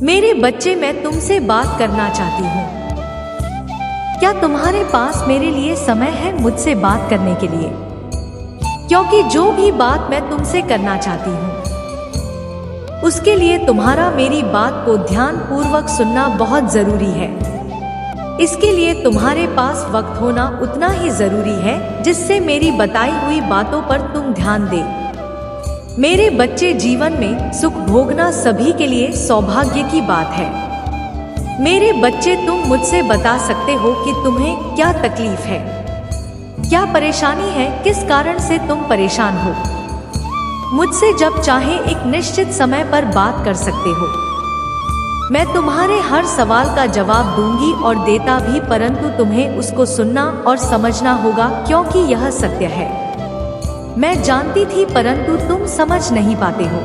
मेरे बच्चे, मैं तुमसे बात करना चाहती हूँ। क्या तुम्हारे पास मेरे लिए समय है मुझसे बात करने के लिए? क्योंकि जो भी बात मैं तुमसे करना चाहती हूँ उसके लिए तुम्हारा मेरी बात को ध्यान पूर्वक सुनना बहुत जरूरी है। इसके लिए तुम्हारे पास वक्त होना उतना ही जरूरी है जिससे मेरी बताई हुई बातों पर तुम ध्यान दे। मेरे बच्चे, जीवन में सुख भोगना सभी के लिए सौभाग्य की बात है। मेरे बच्चे, तुम मुझसे बता सकते हो कि तुम्हें क्या तकलीफ है, क्या परेशानी है, किस कारण से तुम परेशान हो। मुझसे जब चाहे एक निश्चित समय पर बात कर सकते हो। मैं तुम्हारे हर सवाल का जवाब दूंगी और देता भी, परंतु तुम्हें उसको सुनना और समझना होगा क्योंकि यह सत्य है। मैं जानती थी परंतु तुम समझ नहीं पाते हो।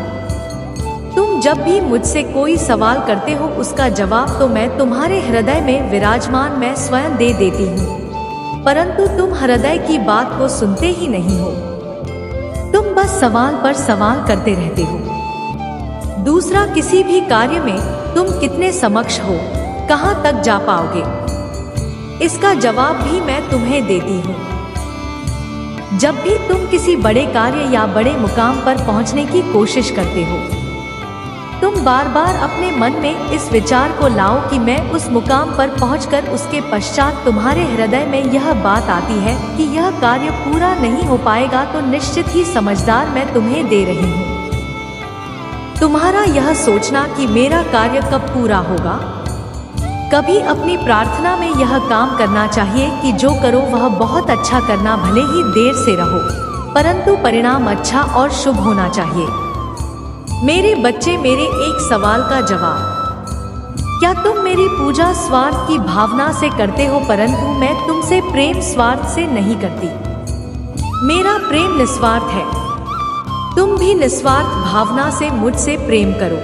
तुम जब भी मुझसे कोई सवाल करते हो उसका जवाब तो मैं तुम्हारे हृदय में विराजमान मैं स्वयं दे देती हूँ, परंतु तुम हृदय की बात को सुनते ही नहीं हो। तुम बस सवाल पर सवाल करते रहते हो। दूसरा, किसी भी कार्य में तुम कितने समक्ष हो, कहाँ तक जा पाओगे, इसका जवाब भी मैं तुम्हें देती हूँ। जब भी तुम किसी बड़े कार्य या बड़े मुकाम पर पहुँचने की कोशिश करते हो, तुम बार बार अपने मन में इस विचार को लाओ कि मैं उस मुकाम पर पहुंचकर उसके पश्चात तुम्हारे हृदय में यह बात आती है कि यह कार्य पूरा नहीं हो पाएगा, तो निश्चित ही समझदार मैं तुम्हें दे रही हूँ। तुम्हारा यह सोचना कि मेरा कार्य कब पूरा होगा, कभी अपनी प्रार्थना में यह काम करना चाहिए कि जो करो वह बहुत अच्छा करना, भले ही देर से रहो परंतु परिणाम अच्छा और शुभ होना चाहिए। मेरे बच्चे, मेरे एक सवाल का जवाब, क्या तुम मेरी पूजा स्वार्थ की भावना से करते हो, परंतु मैं तुमसे प्रेम स्वार्थ से नहीं करती। मेरा प्रेम निस्वार्थ है। तुम भी निस्वार्थ भावना से मुझसे प्रेम करो।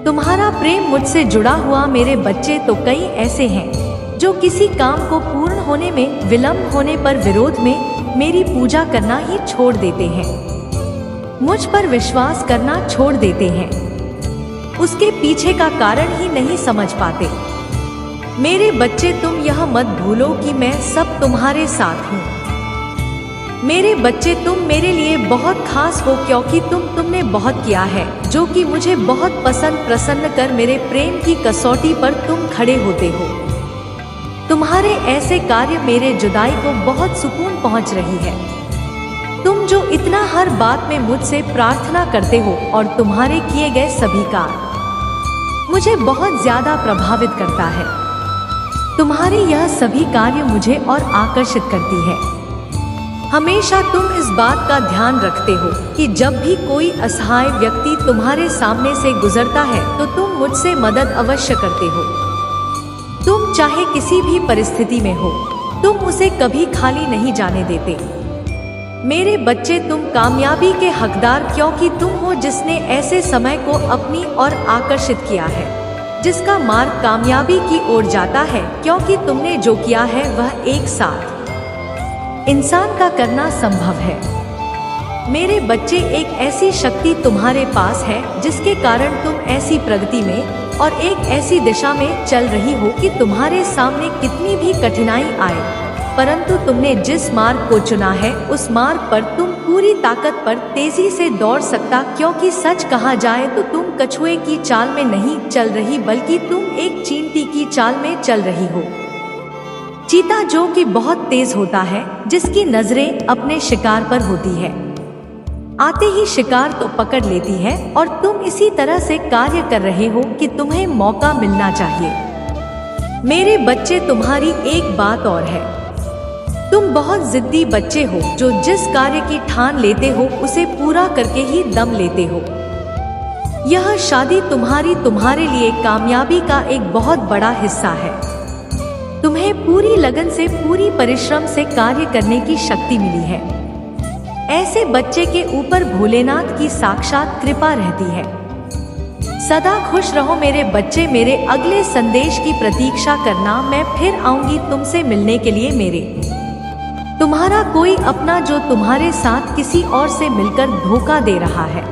तुम्हारा प्रेम मुझसे जुड़ा हुआ मेरे बच्चे तो कई ऐसे हैं जो किसी काम को पूर्ण होने में विलंब होने पर विरोध में मेरी पूजा करना ही छोड़ देते हैं, मुझ पर विश्वास करना छोड़ देते हैं, उसके पीछे का कारण ही नहीं समझ पाते। मेरे बच्चे, तुम यह मत भूलो कि मैं सब तुम्हारे साथ हूँ। मेरे बच्चे, तुम मेरे लिए बहुत खास हो क्योंकि तुमने बहुत किया है जो कि मुझे बहुत प्रसन्न कर मेरे प्रेम की कसौटी पर तुम खड़े होते हो। तुम्हारे ऐसे कार्य मेरे जुदाई को बहुत सुकून पहुँच रही है। तुम जो इतना हर बात में मुझसे प्रार्थना करते हो और तुम्हारे किए गए सभी कार्य मुझे बहुत ज्यादा प्रभावित करता है। तुम्हारे यह सभी कार्य मुझे और आकर्षित करती है। हमेशा तुम इस बात का ध्यान रखते हो कि जब भी कोई असहाय व्यक्ति तुम्हारे सामने से गुजरता है तो तुम मुझसे मदद अवश्य करते हो। तुम चाहे किसी भी परिस्थिति में हो, तुम उसे कभी खाली नहीं जाने देते। मेरे बच्चे, तुम कामयाबी के हकदार क्योंकि तुम हो जिसने ऐसे समय को अपनी ओर आकर्षित किया है, जिसका मार्ग कामयाबी की ओर जाता है, क्योंकि तुमने जो किया है वह एक साथ इंसान का करना संभव है। मेरे बच्चे, एक ऐसी शक्ति तुम्हारे पास है जिसके कारण तुम ऐसी प्रगति में और एक ऐसी दिशा में चल रही हो कि तुम्हारे सामने कितनी भी कठिनाई आए, परंतु तुमने जिस मार्ग को चुना है उस मार्ग पर तुम पूरी ताकत पर तेजी से दौड़ सकता, क्योंकि सच कहा जाए तो तुम कछुए की चाल में नहीं चल रही बल्कि तुम एक चींटी की चाल में चल रही हो। चीता जो कि बहुत तेज होता है, जिसकी नजरें अपने शिकार पर होती है, आते ही शिकार तो पकड़ लेती है, और तुम इसी तरह से कार्य कर रहे हो कि तुम्हें मौका मिलना चाहिए। मेरे बच्चे, तुम्हारी एक बात और है, तुम बहुत जिद्दी बच्चे हो जो जिस कार्य की ठान लेते हो उसे पूरा करके ही दम लेते हो। यह शादी तुम्हारे लिए कामयाबी का एक बहुत बड़ा हिस्सा है। तुम्हें पूरी लगन से, पूरी परिश्रम से कार्य करने की शक्ति मिली है। ऐसे बच्चे के ऊपर भोलेनाथ की साक्षात कृपा रहती है। सदा खुश रहो मेरे बच्चे। मेरे अगले संदेश की प्रतीक्षा करना। मैं फिर आऊंगी तुमसे मिलने के लिए। मेरे तुम्हारा कोई अपना जो तुम्हारे साथ किसी और से मिलकर धोखा दे रहा है।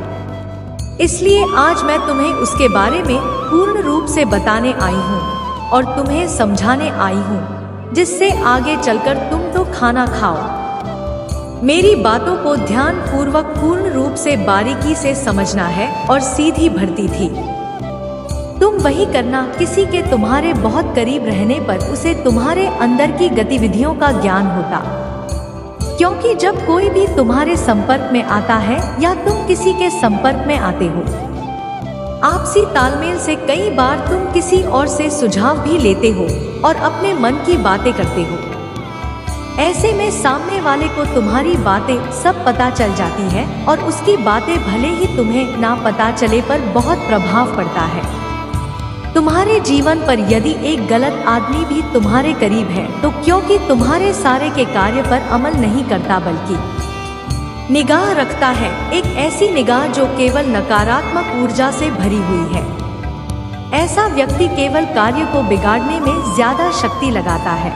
इसलिए आज मैं तुम्हें उसके बारे में पूर्ण रूप से बताने आई हूँ और तुम्हें समझाने आई हूँ, जिससे आगे चलकर तुम तो खाना खाओ। मेरी बातों को ध्यान पूर्वक पूर्ण रूप से बारीकी से समझना है और सीधी भरती थी। तुम वही करना किसी के तुम्हारे बहुत करीब रहने पर उसे तुम्हारे अंदर की गतिविधियों का ज्ञान होता, क्योंकि जब कोई भी तुम्हारे संपर्क में आता है या तुम किसी के संपर्क में आते हो, आपसी तालमेल से कई बार तुम किसी और से सुझाव भी लेते हो और अपने मन की बातें करते हो। ऐसे में सामने वाले को तुम्हारी बातें सब पता चल जाती है और उसकी बातें भले ही तुम्हें ना पता चले पर बहुत प्रभाव पड़ता है तुम्हारे जीवन पर। यदि एक गलत आदमी भी तुम्हारे करीब है तो क्योंकि तुम्हारे सारे के कार्य पर अमल नहीं करता बल्कि निगाह रखता है, एक ऐसी निगाह जो केवल नकारात्मक ऊर्जा से भरी हुई है, ऐसा व्यक्ति केवल कार्य को बिगाड़ने में ज्यादा शक्ति लगाता है।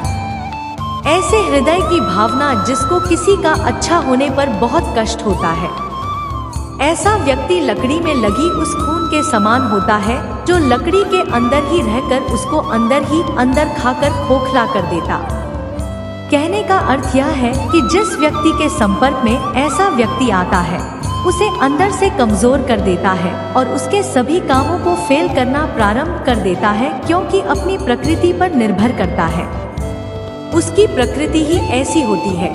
ऐसे हृदय की भावना जिसको किसी का अच्छा होने पर बहुत कष्ट होता है, ऐसा व्यक्ति लकड़ी में लगी उस खून के समान होता है जो लकड़ी के अंदर ही रहकर उसको अंदर ही अंदर खाकर खोखला कर देता। कहने का अर्थ यह है कि जिस व्यक्ति के संपर्क में ऐसा व्यक्ति आता है उसे अंदर से कमजोर कर देता है और उसके सभी कामों को फेल करना प्रारंभ कर देता है, क्योंकि अपनी प्रकृति पर निर्भर करता है। उसकी प्रकृति ही ऐसी होती है,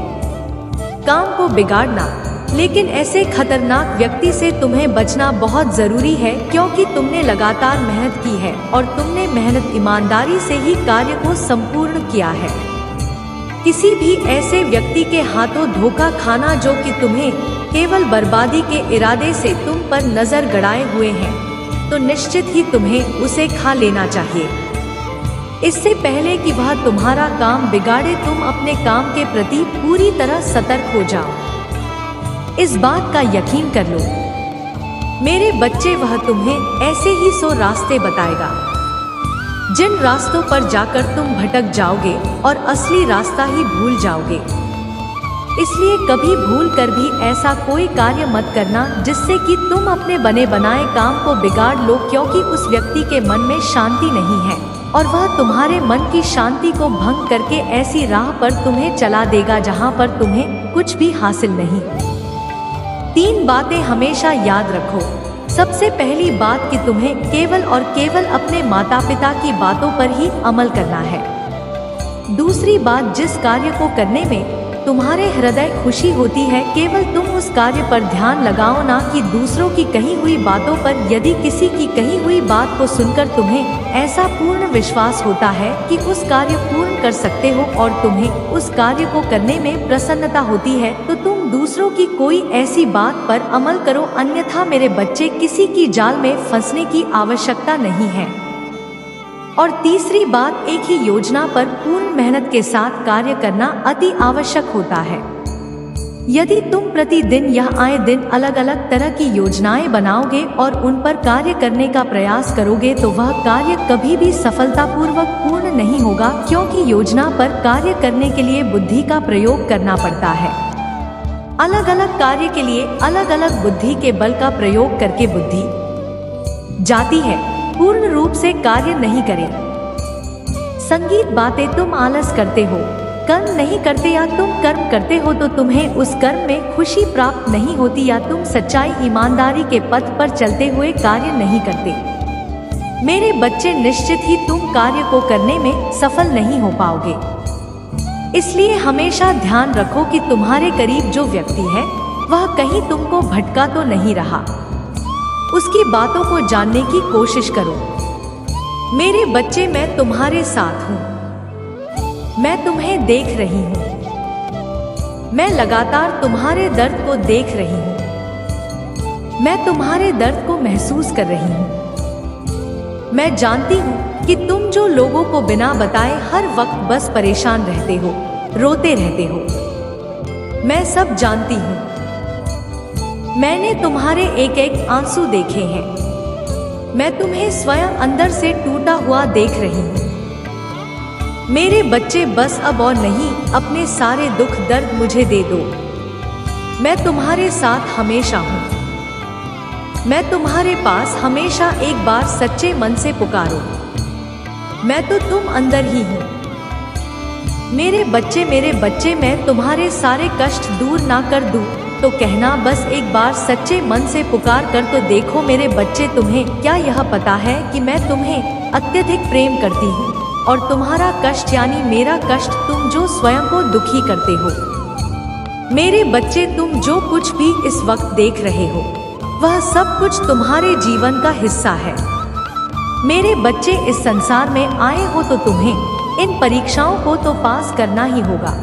काम को बिगाड़ना। लेकिन ऐसे खतरनाक व्यक्ति से तुम्हें बचना बहुत जरूरी है, क्योंकि तुमने लगातार मेहनत की है और तुमने मेहनत ईमानदारी से ही कार्य को संपूर्ण किया है। किसी भी ऐसे व्यक्ति के हाथों धोखा खाना जो कि तुम्हें केवल बर्बादी के इरादे से तुम पर नजर गड़ाए हुए हैं, तो निश्चित ही तुम्हें उसे खा लेना चाहिए। इससे पहले कि वह तुम्हारा काम बिगाड़े, तुम अपने काम के प्रति पूरी तरह सतर्क हो जाओ। इस बात का यकीन कर लो मेरे बच्चे, वह तुम्हें ऐसे ही 100 रास्ते बताएगा जिन रास्तों पर जाकर तुम भटक जाओगे और असली रास्ता ही भूल जाओगे। इसलिए कभी भूल कर भी ऐसा कोई कार्य मत करना जिससे कि तुम अपने बने बनाए काम को बिगाड़ लो, क्योंकि उस व्यक्ति के मन में शांति नहीं है और वह तुम्हारे मन की शांति को भंग करके ऐसी राह पर तुम्हें चला देगा जहां पर तुम्हें कुछ भी हासिल नहीं। 3 बातें हमेशा याद रखो। सबसे पहली बात कि तुम्हें केवल और केवल अपने माता पिता की बातों पर ही अमल करना है। दूसरी बात, जिस कार्य को करने में तुम्हारे हृदय खुशी होती है, केवल तुम उस कार्य पर ध्यान लगाओ, ना कि दूसरों की कही हुई बातों पर। यदि किसी की कही हुई बात को सुनकर तुम्हें ऐसा पूर्ण विश्वास होता है कि उस कार्य पूर्ण कर सकते हो और तुम्हें उस कार्य को करने में प्रसन्नता होती है, तो तुम दूसरों की कोई ऐसी बात पर अमल करो। अन्यथा मेरे बच्चे, किसी की जाल में फंसने की आवश्यकता नहीं है। और तीसरी बात, एक ही योजना पर पूर्ण मेहनत के साथ कार्य करना अति आवश्यक होता है। यदि तुम प्रतिदिन या आए दिन अलग अलग तरह की योजनाएं बनाओगे और उन पर कार्य करने का प्रयास करोगे तो वह कार्य कभी भी सफलतापूर्वक पूर्ण नहीं होगा, क्योंकि योजना पर कार्य करने के लिए बुद्धि का प्रयोग करना पड़ता है। अलग अलग कार्य के लिए अलग अलग बुद्धि के बल का प्रयोग करके बुद्धि जाती है, पूर्ण रूप से कार्य नहीं करे। संगीत बातें, तुम आलस करते हो, कर्म नहीं करते, या तुम कर्म करते हो तो तुम्हें उस कर्म में खुशी प्राप्त नहीं होती, या तुम सच्चाई ईमानदारी के पथ पर चलते हुए कार्य नहीं करते। मेरे बच्चे, निश्चित ही तुम कार्य को करने में सफल नहीं हो पाओगे। इसलिए हमेशा ध्यान रखो कि तुम्हारे करीब जो व्यक्ति है वह कहीं तुमको भटका तो नहीं रहा। उसकी बातों को जानने की कोशिश करो। मेरे बच्चे, मैं तुम्हारे साथ हूँ, मैं तुम्हें देख रही हूँ, मैं लगातार तुम्हारे दर्द को देख रही हूँ, मैं तुम्हारे दर्द को महसूस कर रही हूँ। मैं जानती हूँ कि तुम जो लोगों को बिना बताए हर वक्त बस परेशान रहते हो, रोते रहते हो, मैं सब जानती हूँ। मैंने तुम्हारे एक एक आंसू देखे हैं। मैं तुम्हें स्वयं अंदर से टूटा हुआ देख रही हूँ। मेरे बच्चे, बस अब और नहीं, अपने सारे दुख दर्द मुझे दे दो। मैं तुम्हारे साथ हमेशा हूँ। मैं तुम्हारे पास हमेशा एक बार सच्चे मन से पुकारो। मैं तो तुम अंदर ही हूँ। मेरे बच्चे, मैं तुम्हारे सारे कष्ट दूर ना कर दूँ तो कहना, बस एक बार सच्चे मन से पुकार कर तो देखो मेरे बच्चे। तुम्हें क्या यह पता है कि मैं तुम्हें अत्यधिक प्रेम करती हूँ और तुम्हारा कष्ट यानी मेरा कष्ट, तुम जो स्वयं को दुखी करते हो। मेरे बच्चे, तुम जो कुछ भी इस वक्त देख रहे हो वह सब कुछ तुम्हारे जीवन का हिस्सा है। मेरे बच्चे, इस संसार में आए हो तो तुम्हें इन परीक्षाओं को तो पास करना ही होगा।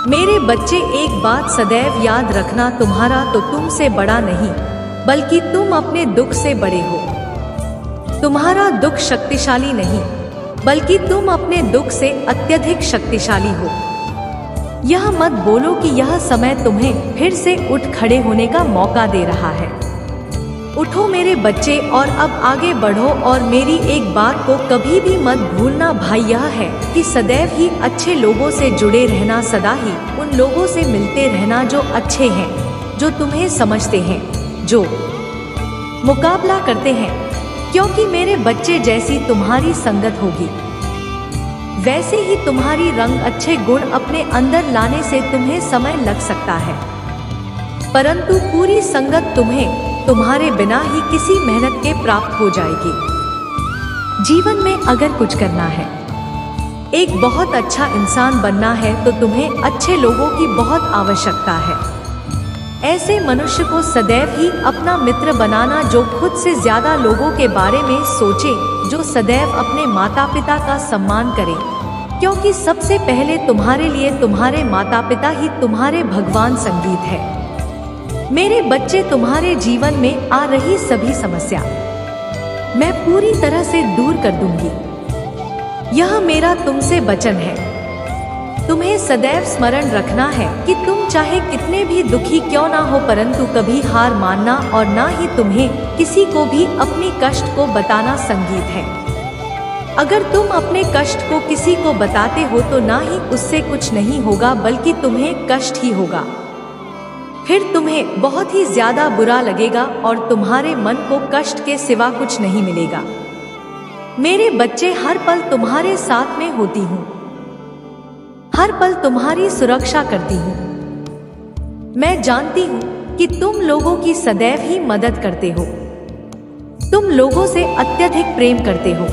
मेरे बच्चे, एक बात सदैव याद रखना, तुम्हारा तो तुमसे बड़ा नहीं बल्कि तुम अपने दुख से बड़े हो। तुम्हारा दुख शक्तिशाली नहीं बल्कि तुम अपने दुख से अत्यधिक शक्तिशाली हो। यह मत बोलो कि यह समय तुम्हें फिर से उठ खड़े होने का मौका दे रहा है। उठो मेरे बच्चे और अब आगे बढ़ो। और मेरी एक बात को कभी भी मत भूलना भाई, यह है कि सदैव ही अच्छे लोगों से जुड़े रहना, सदा ही उन लोगों से मिलते रहना जो अच्छे हैं, जो तुम्हें समझते हैं, जो मुकाबला करते हैं। क्योंकि मेरे बच्चे, जैसी तुम्हारी संगत होगी वैसे ही तुम्हारी रंग अच्छे गुण अपने अंदर लाने से तुम्हें समय लग सकता है, परंतु पूरी संगत तुम्हें तुम्हारे बिना ही किसी मेहनत के प्राप्त हो जाएगी। जीवन में अगर कुछ करना है, एक बहुत अच्छा इंसान बनना है तो तुम्हें अच्छे लोगों की बहुत आवश्यकता है। ऐसे मनुष्य को सदैव ही अपना मित्र बनाना जो खुद से ज्यादा लोगों के बारे में सोचे, जो सदैव अपने माता पिता का सम्मान करे, क्योंकि सबसे पहले तुम्हारे लिए तुम्हारे माता पिता ही तुम्हारे भगवान संगीत है। मेरे बच्चे, तुम्हारे जीवन में आ रही सभी समस्या मैं पूरी तरह से दूर कर दूंगी। यह मेरा तुमसे वचन है। तुम्हें सदैव स्मरण रखना है कि तुम चाहे कितने भी दुखी क्यों ना हो, परंतु कभी हार मानना और ना ही तुम्हें किसी को भी अपनी कष्ट को बताना संगीत है। अगर तुम अपने कष्ट को किसी को बताते हो तो ना ही उससे कुछ नहीं होगा बल्कि तुम्हें कष्ट ही होगा। फिर तुम्हें बहुत ही ज्यादा बुरा लगेगा और तुम्हारे मन को कष्ट के सिवा कुछ नहीं मिलेगा। मेरे बच्चे, हर पल तुम्हारे साथ में होती हूँ, हर पल तुम्हारी सुरक्षा करती हूँ। मैं जानती हूँ कि तुम लोगों की सदैव ही मदद करते हो, तुम लोगों से अत्यधिक प्रेम करते हो।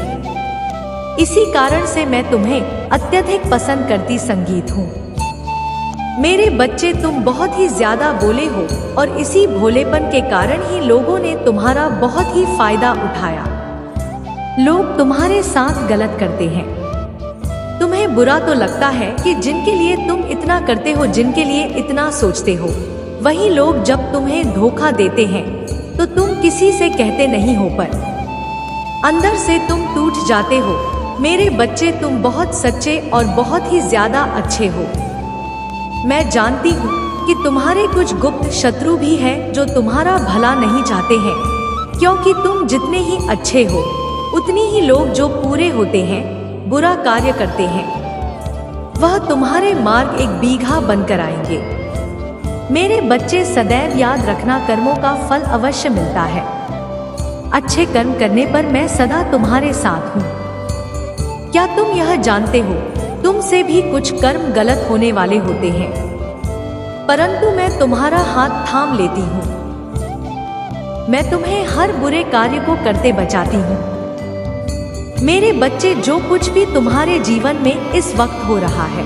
इसी कारण से मैं तुम्हें अत्यधिक पसंद करती संगीत हूँ। मेरे बच्चे, तुम बहुत ही ज्यादा भोले हो और इसी भोलेपन के कारण ही लोगों ने तुम्हारा बहुत ही फायदा उठाया। लोग तुम्हारे साथ गलत करते हैं। तुम्हें बुरा तो लगता है कि जिनके लिए तुम इतना करते हो, जिनके लिए इतना सोचते हो, वही लोग जब तुम्हें धोखा देते हैं तो तुम किसी से कहते नहीं हो, पर अंदर से तुम टूट जाते हो। मेरे बच्चे, तुम बहुत सच्चे और बहुत ही ज्यादा अच्छे हो। मैं जानती हूँ कि तुम्हारे कुछ गुप्त शत्रु भी हैं जो तुम्हारा भला नहीं चाहते हैं, क्योंकि तुम जितने ही अच्छे हो उतनी ही लोग जो पूरे होते हैं बुरा कार्य करते हैं, वह तुम्हारे मार्ग एक बीघा बनकर आएंगे। मेरे बच्चे, सदैव याद रखना, कर्मों का फल अवश्य मिलता है। अच्छे कर्म करने पर मैं सदा तुम्हारे साथ हूँ। क्या तुम यह जानते हो, तुमसे भी कुछ कर्म गलत होने वाले होते हैं, परंतु मैं तुम्हारा हाथ थाम लेती हूँ। मैं तुम्हें हर बुरे कार्य को करते बचाती हूँ। मेरे बच्चे, जो कुछ भी तुम्हारे जीवन में इस वक्त हो रहा है,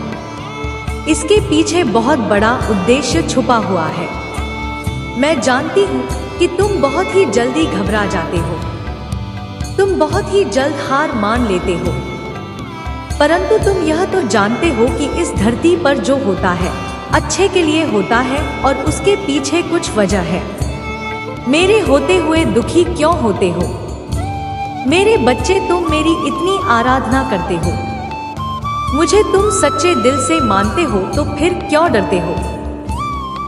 इसके पीछे बहुत बड़ा उद्देश्य छुपा हुआ है। मैं जानती हूँ कि तुम बहुत ही जल्दी घबरा जाते हो, तुम बहुत ही जल्द हार मान लेते हो, परंतु तुम यह तो जानते हो कि इस धरती पर जो होता है अच्छे के लिए होता है और उसके पीछे कुछ वजह है। मेरे होते हुए दुखी क्यों होते हो? मेरे बच्चे, तुम मेरी इतनी आराधना करते हो, मुझे तुम सच्चे दिल से मानते हो, तो फिर क्यों डरते हो?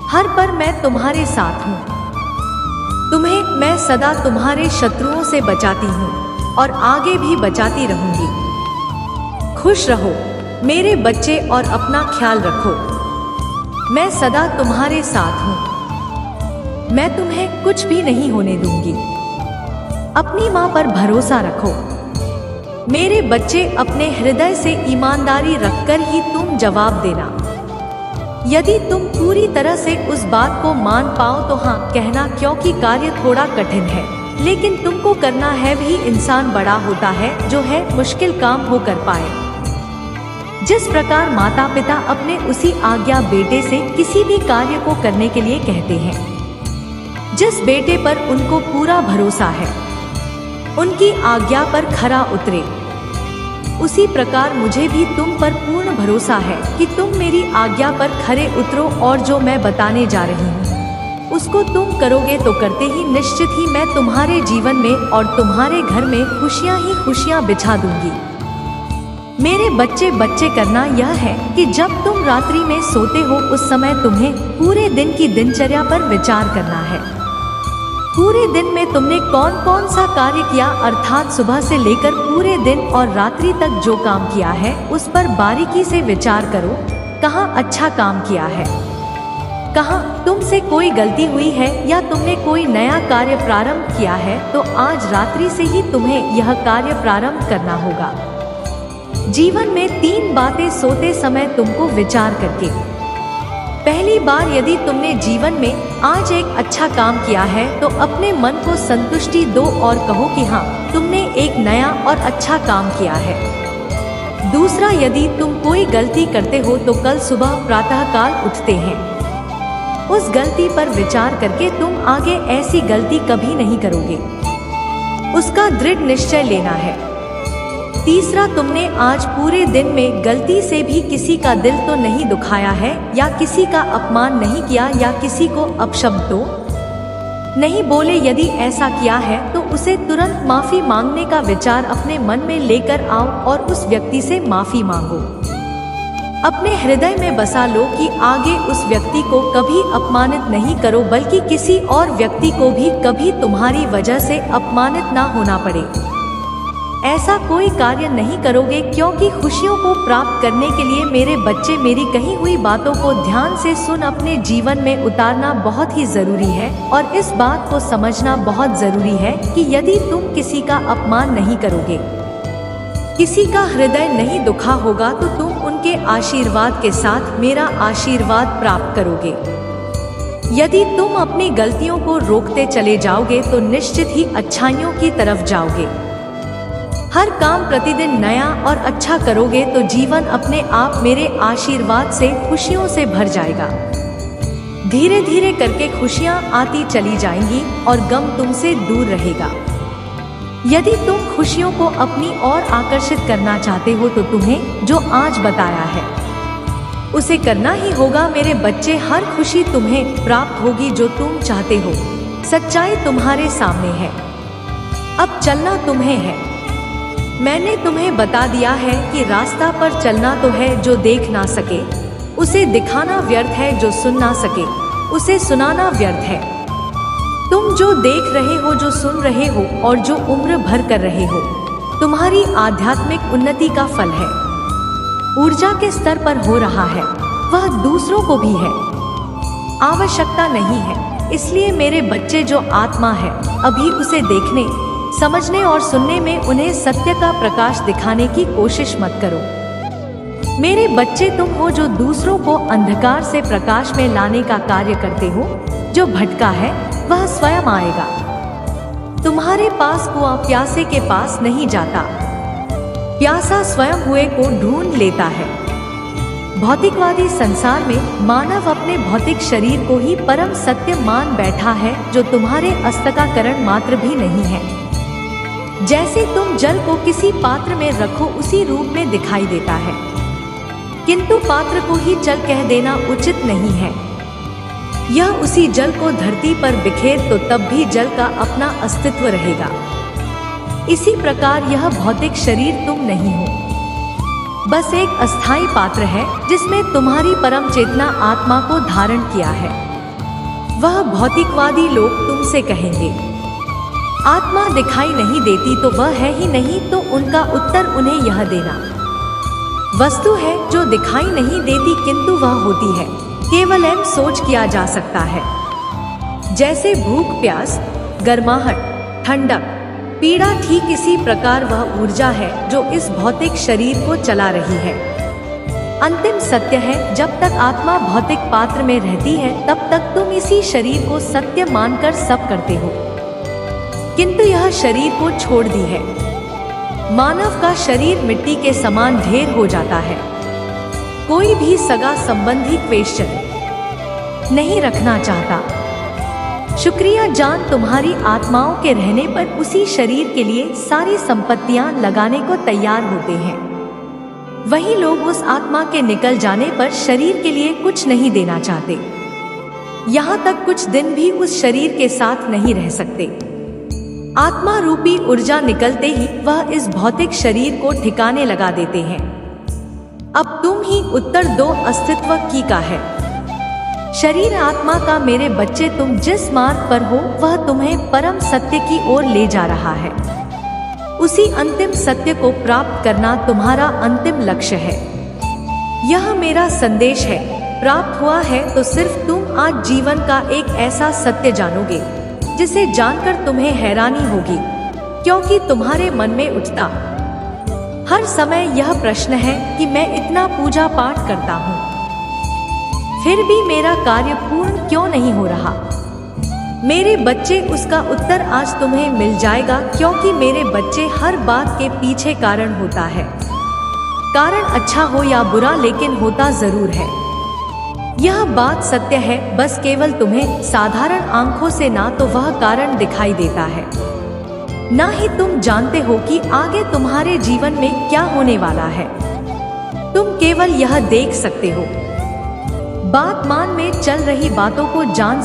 हर पल मैं तुम्हारे साथ हूँ। तुम्हें मैं सदा तुम्हारे शत्रुओं से बचाती हूँ और आगे भी बचाती रहूंगी। खुश रहो मेरे बच्चे और अपना ख्याल रखो। मैं सदा तुम्हारे साथ हूँ। मैं तुम्हें कुछ भी नहीं होने दूंगी। अपनी माँ पर भरोसा रखो। मेरे बच्चे, अपने हृदय से ईमानदारी रखकर ही तुम जवाब देना। यदि तुम पूरी तरह से उस बात को मान पाओ तो हाँ कहना, क्योंकि कार्य थोड़ा कठिन है, लेकिन तुमको करना है। भी इंसान बड़ा होता है जो है मुश्किल काम हो कर पाए। जिस प्रकार माता पिता अपने उसी आज्ञा बेटे से किसी भी कार्य को करने के लिए कहते हैं, जिस बेटे पर उनको पूरा भरोसा है, उनकी आज्ञा पर खरा उतरे, उसी प्रकार मुझे भी तुम पर पूर्ण भरोसा है कि तुम मेरी आज्ञा पर खरे उतरो और जो मैं बताने जा रही हूँ उसको तुम करोगे तो करते ही निश्चित ही मैं तुम्हारे जीवन में और तुम्हारे घर में खुशियाँ ही खुशियाँ बिछा दूंगी। मेरे बच्चे, करना यह है कि जब तुम रात्रि में सोते हो उस समय तुम्हें पूरे दिन की दिनचर्या पर विचार करना है। पूरे दिन में तुमने कौन कौन सा कार्य किया, अर्थात सुबह से लेकर पूरे दिन और रात्रि तक जो काम किया है उस पर बारीकी से विचार करो। कहाँ अच्छा काम किया है, कहाँ तुमसे कोई गलती हुई है या तुमने कोई नया कार्य प्रारंभ किया है, तो आज रात्रि से ही तुम्हें यह कार्य प्रारंभ करना होगा। जीवन में 3 बातें सोते समय तुमको विचार करके। पहली बार, यदि तुमने जीवन में आज एक अच्छा काम किया है तो अपने मन को संतुष्टि दो और कहो कि हाँ तुमने एक नया और अच्छा काम किया है। दूसरा, यदि तुम कोई गलती करते हो तो कल सुबह प्रातःकाल उठते हैं उस गलती पर विचार करके तुम आगे ऐसी गलती कभी नहीं करोगे, उसका दृढ़ निश्चय लेना है। तीसरा, तुमने आज पूरे दिन में गलती से भी किसी का दिल तो नहीं दुखाया है या किसी का अपमान नहीं किया या किसी को अपशब्द तो नहीं बोले। यदि ऐसा किया है तो उसे तुरंत माफी मांगने का विचार अपने मन में लेकर आओ और उस व्यक्ति से माफी मांगो। अपने हृदय में बसा लो कि आगे उस व्यक्ति को कभी अपमानित नहीं करो, बल्कि किसी और व्यक्ति को भी कभी तुम्हारी वजह से अपमानित ना होना पड़े। ऐसा कोई कार्य नहीं करोगे, क्योंकि खुशियों को प्राप्त करने के लिए मेरे बच्चे मेरी कही हुई बातों को ध्यान से सुन अपने जीवन में उतारना बहुत ही जरूरी है। और इस बात को समझना बहुत जरूरी है कि यदि तुम किसी का अपमान नहीं करोगे, किसी का हृदय नहीं दुखा होगा, तो तुम उनके आशीर्वाद के साथ मेरा आशीर्वाद प्राप्त करोगे। यदि तुम अपनी गलतियों को रोकते चले जाओगे तो निश्चित ही अच्छाइयों की तरफ जाओगे। हर काम प्रतिदिन नया और अच्छा करोगे तो जीवन अपने आप मेरे आशीर्वाद से खुशियों से भर जाएगा। धीरे धीरे करके खुशियाँ आती चली जाएंगी और गम तुमसे दूर रहेगा। यदि तुम खुशियों को अपनी ओर आकर्षित करना चाहते हो तो तुम्हें जो आज बताया है उसे करना ही होगा। मेरे बच्चे, हर खुशी तुम्हें प्राप्त होगी जो तुम चाहते हो। सच्चाई तुम्हारे सामने है, अब चलना तुम्हें है। मैंने तुम्हें बता दिया है कि रास्ता पर चलना तो है जो देख ना सके, उसे दिखाना व्यर्थ है, जो सुन ना सके उसे सुनाना व्यर्थ है। तुम जो देख रहे हो, जो सुन रहे हो और जो उम्र भर कर रहे हो, तुम्हारी आध्यात्मिक उन्नति का फल है। ऊर्जा के स्तर पर हो रहा है, वह दूसरों को भी है, आवश्यकता नहीं है। इसलिए मेरे बच्चे, जो आत्मा है अभी उसे देखने, समझने और सुनने में उन्हें सत्य का प्रकाश दिखाने की कोशिश मत करो। मेरे बच्चे, तुम हो जो दूसरों को अंधकार से प्रकाश में लाने का कार्य करते हो। जो भटका है वह स्वयं आएगा। तुम्हारे पास कुआं प्यासे के पास नहीं जाता, प्यासा स्वयं हुए को ढूंढ लेता है। भौतिकवादी संसार में मानव अपने भौतिक शरीर को ही परम सत्य मान बैठा है, जो तुम्हारे अस्तकाकरण मात्र भी नहीं है। जैसे तुम जल को किसी पात्र में रखो उसी रूप में दिखाई देता है, किंतु पात्र को ही जल कह देना उचित नहीं है। यह उसी जल को धरती पर बिखेर तो तब भी जल का अपना अस्तित्व रहेगा। इसी प्रकार यह भौतिक शरीर तुम नहीं हो, बस एक अस्थाई पात्र है जिसमें तुम्हारी परम चेतना आत्मा को धारण किया है। वह भौतिकवादी लोग तुमसे कहेंगे आत्मा दिखाई नहीं देती तो वह है ही नहीं, तो उनका उत्तर उन्हें यह देना, वस्तु है जो दिखाई नहीं देती किंतु वह होती है, केवल एम सोच किया जा सकता है। जैसे भूख प्यास, गर्माहट, ठंडक, पीड़ा, ठीक इसी प्रकार वह ऊर्जा है जो इस भौतिक शरीर को चला रही है। अंतिम सत्य है, जब तक आत्मा भौतिक पात्र में रहती है तब तक तुम इसी शरीर को सत्य मानकर सब करते हो, किंतु यह शरीर को छोड़ दी है। मानव का शरीर मिट्टी के समान ढेर हो जाता है। कोई भी सगा संबंधी क्वेश्चन नहीं रखना चाहता। शुक्रिया जान, तुम्हारी आत्माओं के रहने पर उसी शरीर के लिए सारी संपत्तियां लगाने को तैयार होते हैं। वही लोग उस आत्मा के निकल जाने पर शरीर के लिए कुछ नहीं देना चाहते। यहाँ तक कुछ दिन भी उस शरीर के साथ नहीं रह सकते। आत्मा रूपी ऊर्जा निकलते ही वह इस भौतिक शरीर को ठिकाने लगा देते हैं। अब तुम ही उत्तर दो, अस्तित्व की का है। शरीर आत्मा का मेरे बच्चे, तुम जिस मार्ग पर हो वह तुम्हें परम सत्य की ओर ले जा रहा है। उसी अंतिम सत्य को प्राप्त करना तुम्हारा अंतिम लक्ष्य है। यह मेरा संदेश है। प्राप्त हुआ है तो सिर्फ तुम आज जीवन का एक ऐसा सत्य जानोगे जिसे जानकर तुम्हें हैरानी होगी, क्योंकि तुम्हारे मन में उठता हर समय यह प्रश्न है कि मैं इतना पूजा पाठ करता हूँ, फिर भी मेरा कार्य पूर्ण क्यों नहीं हो रहा। मेरे बच्चे, उसका उत्तर आज तुम्हें मिल जाएगा, क्योंकि मेरे बच्चे, हर बात के पीछे कारण होता है। कारण अच्छा हो या बुरा, लेकिन होता जरूर है। यह बात सत्य है, बस केवल तुम्हें साधारण आंखों से ना तो वह कारण दिखाई देता है, ना ही तुम जानते हो कि आगे तुम्हारे जीवन में क्या होने वाला है। तुम केवल यह देख सकते हो। बात मान में चल रही बातों को जान